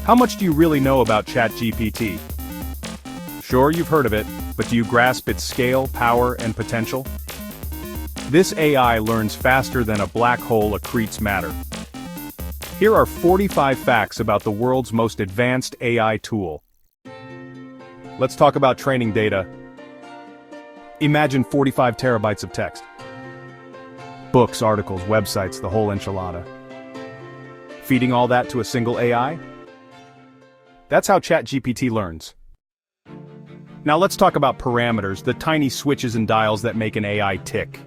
How much do you really know about ChatGPT? Sure, you've heard of it, but do you grasp its scale, power, and potential? This AI learns faster than a black hole accretes matter. Here are 45 facts about the world's most advanced AI tool. Let's talk about training data. Imagine 45 terabytes of text. Books, articles, websites, the whole enchilada. Feeding all that to a single AI? That's how ChatGPT learns. Now let's talk about parameters, the tiny switches and dials that make an AI tick.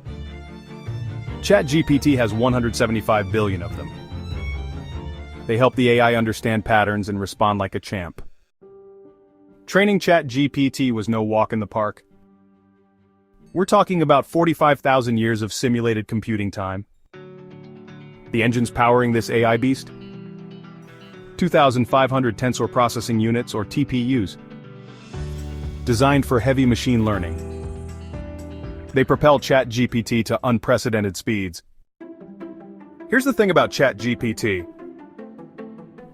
ChatGPT has 175 billion of them. They help the AI understand patterns and respond like a champ. Training ChatGPT was no walk in the park. We're talking about 45,000 years of simulated computing time. The engines powering this AI beast? 2,500 tensor processing units, or TPUs. Designed for heavy machine learning. They propel ChatGPT to unprecedented speeds. Here's the thing about ChatGPT.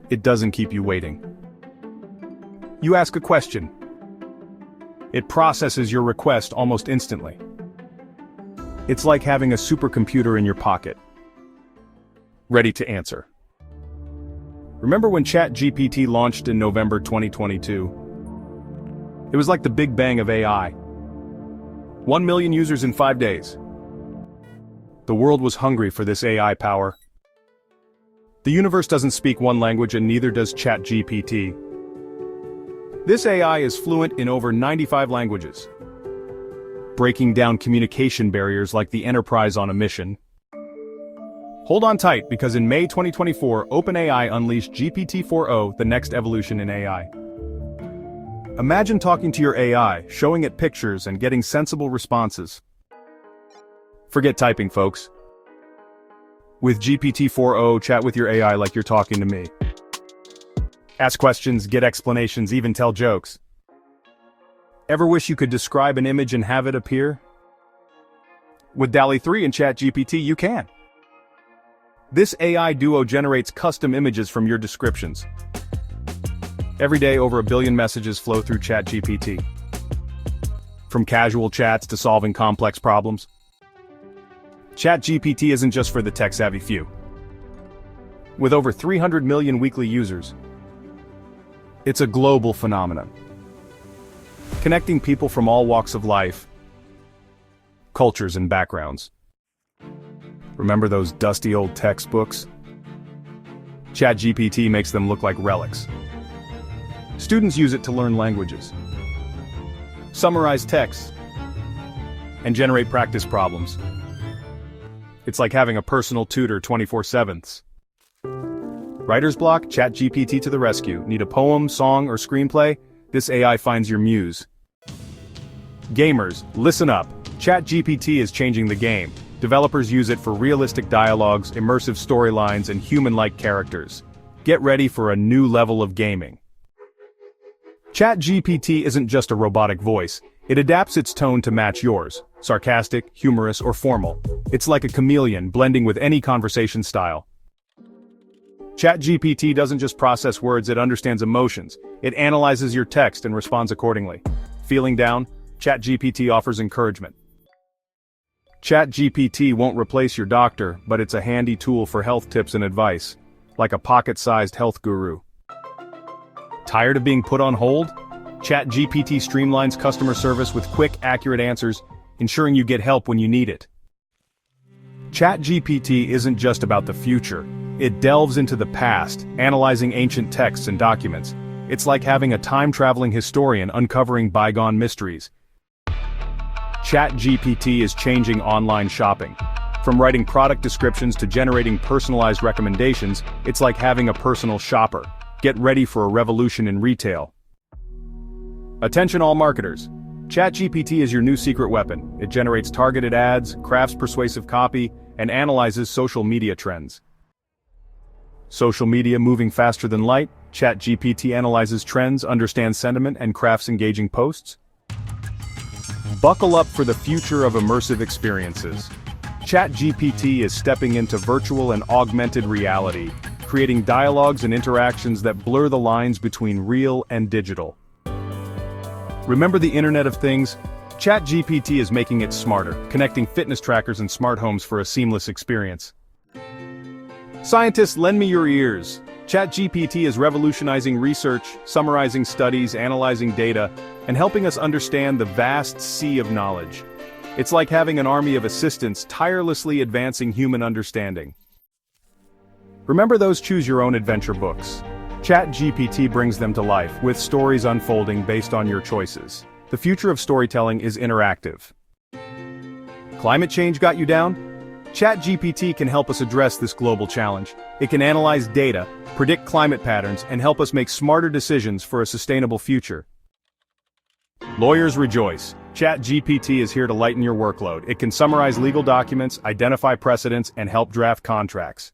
It doesn't keep you waiting. You ask a question. It processes your request almost instantly. It's like having a supercomputer in your pocket, ready to answer. Remember when ChatGPT launched in November 2022? It was like the Big Bang of AI. 1 million users in 5 days. The world was hungry for this AI power. The universe doesn't speak one language, and neither does ChatGPT. This AI is fluent in over 95 languages, breaking down communication barriers like the Enterprise on a mission. Hold on tight, because in May 2024, OpenAI unleashed GPT-4o, the next evolution in AI. Imagine talking to your AI, showing it pictures and getting sensible responses. Forget typing, folks. With GPT-4o, chat with your AI like you're talking to me. Ask questions, get explanations, even tell jokes. Ever wish you could describe an image and have it appear? With DALL-E 3 and ChatGPT, you can. This AI duo generates custom images from your descriptions. Every day, over 1 billion messages flow through ChatGPT. From casual chats to solving complex problems. ChatGPT isn't just for the tech-savvy few. With over 300 million weekly users, it's a global phenomenon, connecting people from all walks of life, cultures, and backgrounds. Remember those dusty old textbooks? ChatGPT makes them look like relics. Students use it to learn languages, summarize texts, and generate practice problems. It's like having a personal tutor 24/7. Writer's block? ChatGPT to the rescue. Need a poem, song, or screenplay? This AI finds your muse. Gamers, listen up. ChatGPT is changing the game. Developers use it for realistic dialogues, immersive storylines, and human-like characters. Get ready for a new level of gaming. ChatGPT isn't just a robotic voice. It adapts its tone to match yours, sarcastic, humorous, or formal. It's like a chameleon, blending with any conversation style. ChatGPT doesn't just process words, it understands emotions. It analyzes your text and responds accordingly. Feeling down? ChatGPT offers encouragement. ChatGPT won't replace your doctor, but it's a handy tool for health tips and advice, like a pocket-sized health guru. Tired of being put on hold? ChatGPT streamlines customer service with quick, accurate answers, ensuring you get help when you need it. ChatGPT isn't just about the future. It delves into the past, analyzing ancient texts and documents. It's like having a time-traveling historian uncovering bygone mysteries. ChatGPT is changing online shopping. From writing product descriptions to generating personalized recommendations, it's like having a personal shopper. Get ready for a revolution in retail. Attention all marketers. ChatGPT is your new secret weapon. It generates targeted ads, crafts persuasive copy, and analyzes social media trends. Social media moving faster than light, ChatGPT analyzes trends, understands sentiment, and crafts engaging posts. Buckle up for the future of immersive experiences. ChatGPT is stepping into virtual and augmented reality, creating dialogues and interactions that blur the lines between real and digital. Remember the Internet of Things? ChatGPT is making it smarter, connecting fitness trackers and smart homes for a seamless experience. Scientists, lend me your ears. ChatGPT is revolutionizing research, summarizing studies, analyzing data, and helping us understand the vast sea of knowledge. It's like having an army of assistants tirelessly advancing human understanding. Remember those choose-your-own-adventure books? ChatGPT brings them to life, with stories unfolding based on your choices. The future of storytelling is interactive. Climate change got you down? ChatGPT can help us address this global challenge. It can analyze data, predict climate patterns, and help us make smarter decisions for a sustainable future. Lawyers rejoice. ChatGPT is here to lighten your workload. It can summarize legal documents, identify precedents, and help draft contracts.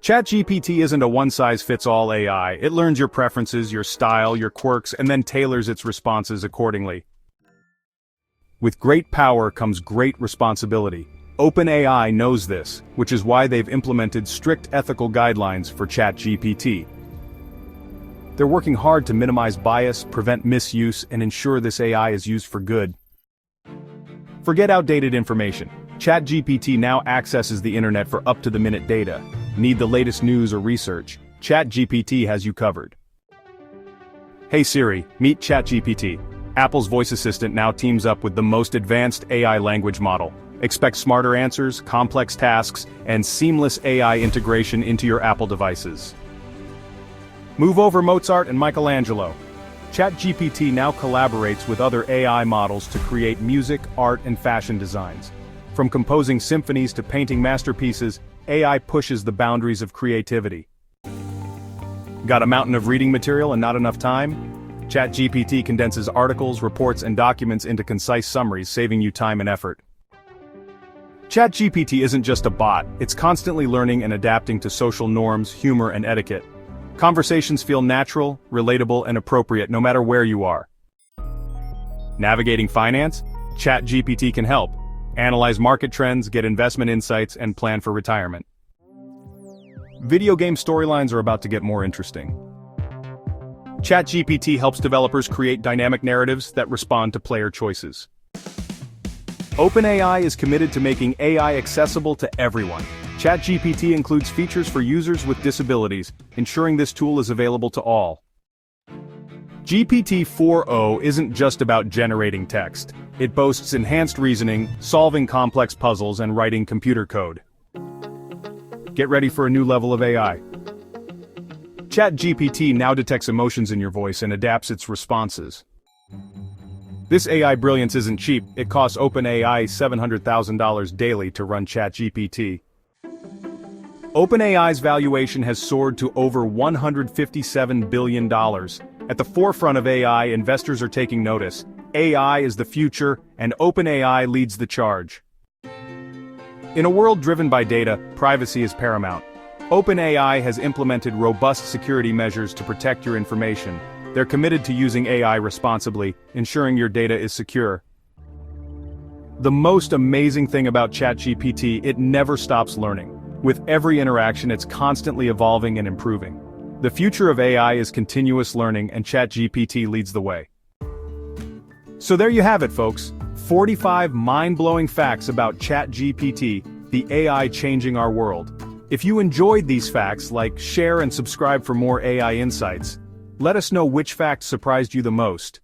ChatGPT isn't a one-size-fits-all AI. It learns your preferences, your style, your quirks, and then tailors its responses accordingly. With great power comes great responsibility. OpenAI knows this, which is why they've implemented strict ethical guidelines for ChatGPT. They're working hard to minimize bias, prevent misuse, and ensure this AI is used for good. Forget outdated information. ChatGPT now accesses the internet for up-to-the-minute data. Need the latest news or research? ChatGPT has you covered. Hey Siri, meet ChatGPT. Apple's voice assistant now teams up with the most advanced AI language model. Expect smarter answers, complex tasks, and seamless AI integration into your Apple devices. Move over Mozart and Michelangelo. ChatGPT now collaborates with other AI models to create music, art, and fashion designs. From composing symphonies to painting masterpieces, AI pushes the boundaries of creativity. Got a mountain of reading material and not enough time? ChatGPT condenses articles, reports, and documents into concise summaries, saving you time and effort. ChatGPT isn't just a bot, it's constantly learning and adapting to social norms, humor, and etiquette. Conversations feel natural, relatable, and appropriate no matter where you are. Navigating finance? ChatGPT can help. Analyze market trends, get investment insights, and plan for retirement. Video game storylines are about to get more interesting. ChatGPT helps developers create dynamic narratives that respond to player choices. OpenAI is committed to making AI accessible to everyone. ChatGPT includes features for users with disabilities, ensuring this tool is available to all. GPT 4o isn't just about generating text. It boasts enhanced reasoning, solving complex puzzles, and writing computer code. Get ready for a new level of AI. ChatGPT now detects emotions in your voice and adapts its responses. This AI brilliance isn't cheap. It costs OpenAI $700,000 daily to run ChatGPT. OpenAI's valuation has soared to over $157 billion. At the forefront of AI, investors are taking notice. AI is the future, and OpenAI leads the charge. In a world driven by data, privacy is paramount. OpenAI has implemented robust security measures to protect your information. They're committed to using AI responsibly, ensuring your data is secure. The most amazing thing about ChatGPT, it never stops learning. With every interaction, it's constantly evolving and improving. The future of AI is continuous learning, and ChatGPT leads the way. So there you have it, folks. 45 mind-blowing facts about ChatGPT, the AI changing our world. If you enjoyed these facts, share and subscribe for more AI insights. Let us know which fact surprised you the most.